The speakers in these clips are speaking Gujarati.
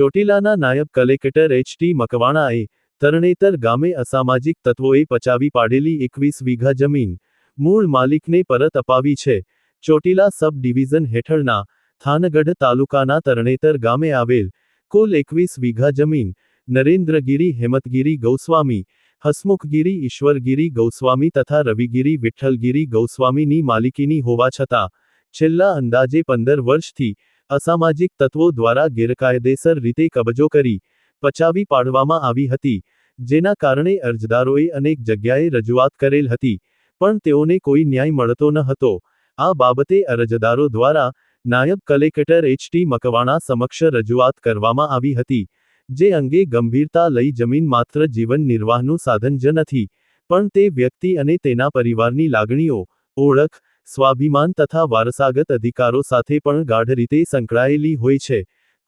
ચોટીલાના નાયબ કલેક્ટર એચ.ટી. મકવાણાએ તરણેતર ગામે અસામાજિક તત્વોએ પચાવી પાડેલી 21 વીઘા જમીન મૂળ માલિકને પરત અપાવી છે. ચોટીલા સબ ડિવિઝન હેઠળના થાનગઢ તાલુકાના તરણેતર ગામે આવેલ કુલ 21 વીઘા જમીન નરેન્દ્રગીરી હેમતગીરી ગૌસ્વામી, હસમુખગીરી ઈશ્વરગીરી ગૌસ્વામી તથા રવિગીરી વિઠ્ઠલગીરી ગૌસ્વામીની માલિકીની હોવા છતાં છેલ્લા અંદાજે 15 વર્ષથી અસામાજિક તત્વો દ્વારા ગેરકાયદેસર રીતે કબજો કરી પચાવી પાડવામાં આવી હતી, જેના કારણે અરજદારોએ અનેક જગ્યાએ રજૂઆત કરેલ હતી, પણ તેઓને કોઈ ન્યાય મળતો ન હતો. આ બાબતે અરજદારો દ્વારા નાયબ કલેક્ટર એચ.ટી. મકવાણા સમક્ષ રજૂઆત કરવામાં આવી હતી, જે અંગે ગંભીરતા લઈ જમીન માત્ર જીવન નિર્વાહનું સાધન જ નથી, પણ તે વ્યક્તિ અને તેના પરિવારની લાગણીઓ, ઓળખ, સ્વાભિમાન તથા વારસાગત અધિકારો સાથે પણ ગાઢ રીતે સંકળાયેલી હોય છે.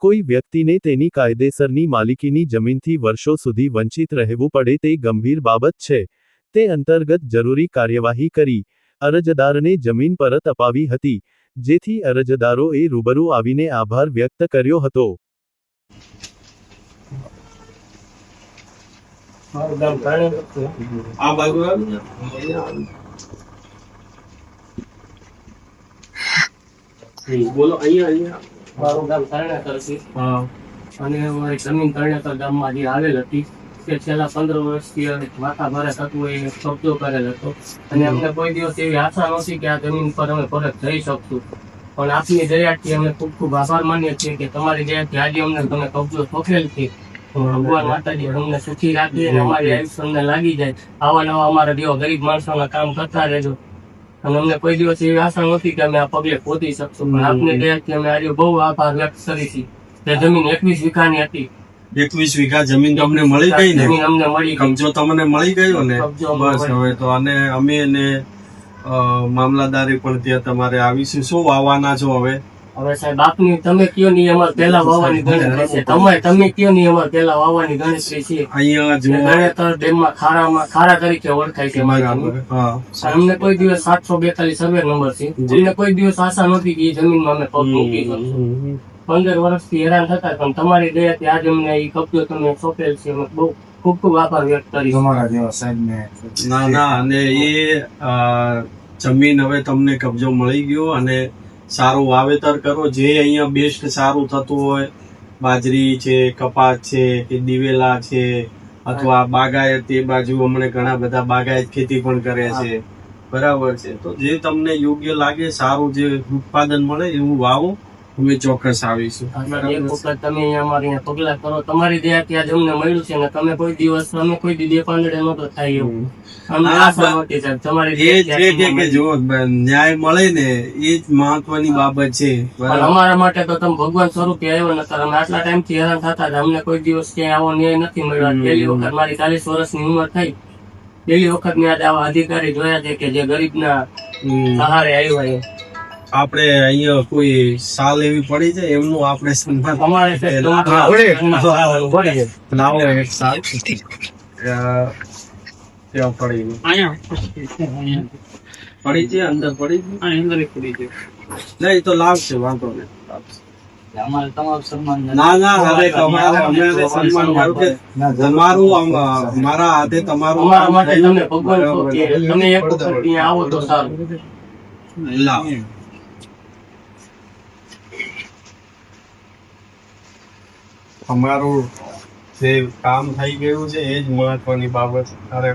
કોઈ વ્યક્તિને તેની કાયદેસરની માલિકીની જમીનથી વર્ષો સુધી વંચિત રહેવું પડે તે ગંભીર બાબત છે. તે અંતર્ગત જરૂરી કાર્યવાહી કરી અરજદારને જમીન પરત અપાવી હતી, જેથી અરજદારોએ રૂબરૂ આવીને આભાર વ્યક્ત કર્યો હતો. બોલો. અહીંયા મારું ગામ તરણેતર છે અને અમારી જમીન તરણેતર ગામમાં જે આવેલ હતી તે છેલ્લા 15 વર્ષથી માથા ભારે તત્વોએ કબજો કરેલ હતો અને અમને કોઈ દિવસ એવી આશા નહોતી કે આ જમીન પર અમે પરત જઈ શકશું, પણ આપની દયાથી અમે ખૂબ ખૂબ આભાર માનીએ છીએ કે તમારી દયાથી આજે અમને તમે કબજો સોંપેલ છે. ભગવાન માતાજી તમને સુખી રાખે અને અમારી આયુષ્ય અમને લાગી જાય. આવા નવા અમારા જેવા ગરીબ માણસોના કામ કરતા રહેજો. અને અમને કોઈ દિવસ એવી આશા નહોતી કે અમે આ પગલે પહોંચી શકશું, પણ આપની દયાથી અમે આજે બહુ આભાર વ્યક્ત કરી છે. તે જમીન 21 વીઘાની હતી. 21 વીઘા જમીન તમને મળી ગઈ ને? જમીન અમને મળી ગઈ. કબજો તમને મળી ગયો ને? બસ હવે તો અને અમે એને મામલાદારે પણ ત્યાં તમારે આવીશું. શું વાવવાના છો હવે? હવે સાહેબ આપની તમે કયો ની અમારે પહેલા વાવવાની ગણતરી છે. તમે કયો ની અમારે પહેલા વાવવાની ગણતરી છે. અહીંયા જો તરણેતર ડેમમાં ખારા તરીકે ઓળખાય છે. અમને કોઈ દિવસ 742 સર્વે નંબર છે. અમને કોઈ દિવસ આશા નહોતી કે એ જમીનમાં અમે પગ મૂકી શકશું. 15 વર્ષથી હેરાન થતા, પણ તમારી દયાથી આજે અમને એ કબજો તમે સોંપેલ છે. અમે બહુ ખૂબ ખૂબ આભાર વ્યક્ત કરી તમારા જેવા સાહેબને. ના અને એ જમીન હવે તમને કબજો મળી ગયો અને સારું વાવેતર કરો. જે અહીંયા બેસ્ટ સારું થતું હોય, બાજરી છે, કપાસ છે કે દિવેલા છે અથવા બાગાયત, એ બાજુ હમણાં ઘણા બધા બાગાયત ખેતી પણ કરે છે, બરાબર છે. તો જે તમને યોગ્ય લાગે, સારું જે ઉત્પાદન મળે એવું વાવો. અમે ચોક્કસ આવીશું. એક વખત તમે અમારે પગલા કરો. તમારી દયાથી આજે અમને મળ્યું છે ને તમે કોઈ દિવસ અમે કોઈ દી પાંદડે નતો થાય એવું અમને આશા નહોતી સાહેબ. તમારી જો ન્યાય મળે ને એ જ મહત્વની બાબત છે. અમારા માટે તો તમે ભગવાન સ્વરૂપે આવ્યો નતા. અમે આટલા ટાઈમ થી હેરાન થતા હતા, અમને કોઈ દિવસ ક્યાંય આવો ન્યાય નથી મળ્યો. પહેલી વખત મારી 40 વર્ષની ઉંમર થઈ, પહેલી વખત મેં આજે આવા અધિકારી જોયા છે કે જે ગરીબના સહારે આવ્યા. આપણે અહીંયા કોઈ સાલ એવી પડી છે એમનું આપણે સન્માન અમારે પડી છે, અંદર પડી છે. નહીં તો લાવશે, વાંધો નહીં. અમારે તમારું સન્માન ના હવે તમારે સન્માન મળ્યું કે તમારું મારા હાથે તમારું અમારા માટે તમને ભગવાન તમે એક વખત ત્યાં આવો તો સારું. લાવ. અમારું જે કામ થઈ ગયું છે એ જ મહત્વની બાબત. અરે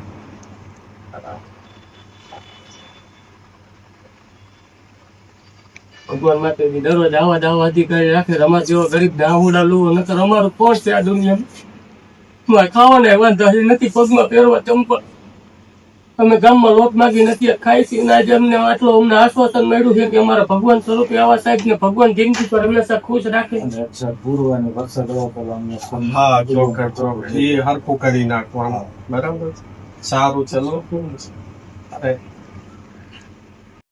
ભગવાન માટે દરરોજ આવા અધિકારી રાખે. અમારા જેવા ગરીબ આહુડા લુવો નકર અમારું કોણ છે આ દુનિયામાં? ખાવાના વાંધા નથી, પગમાં પહેરવા ચંપલ. અમે ગામમાં લોટ માગી નથી ખાઈ છીએ. આજે અમને આશ્વાસન મળ્યું છે કે અમારા ભગવાન સ્વરૂપે આવા સાહેબ ને ભગવાન જિંદગી પર હંમેશા ખુશ રાખે. હા ચોક્કસ એ હરખું કરી નાખવાનું. બરાબર, સારું, ચલો. અરે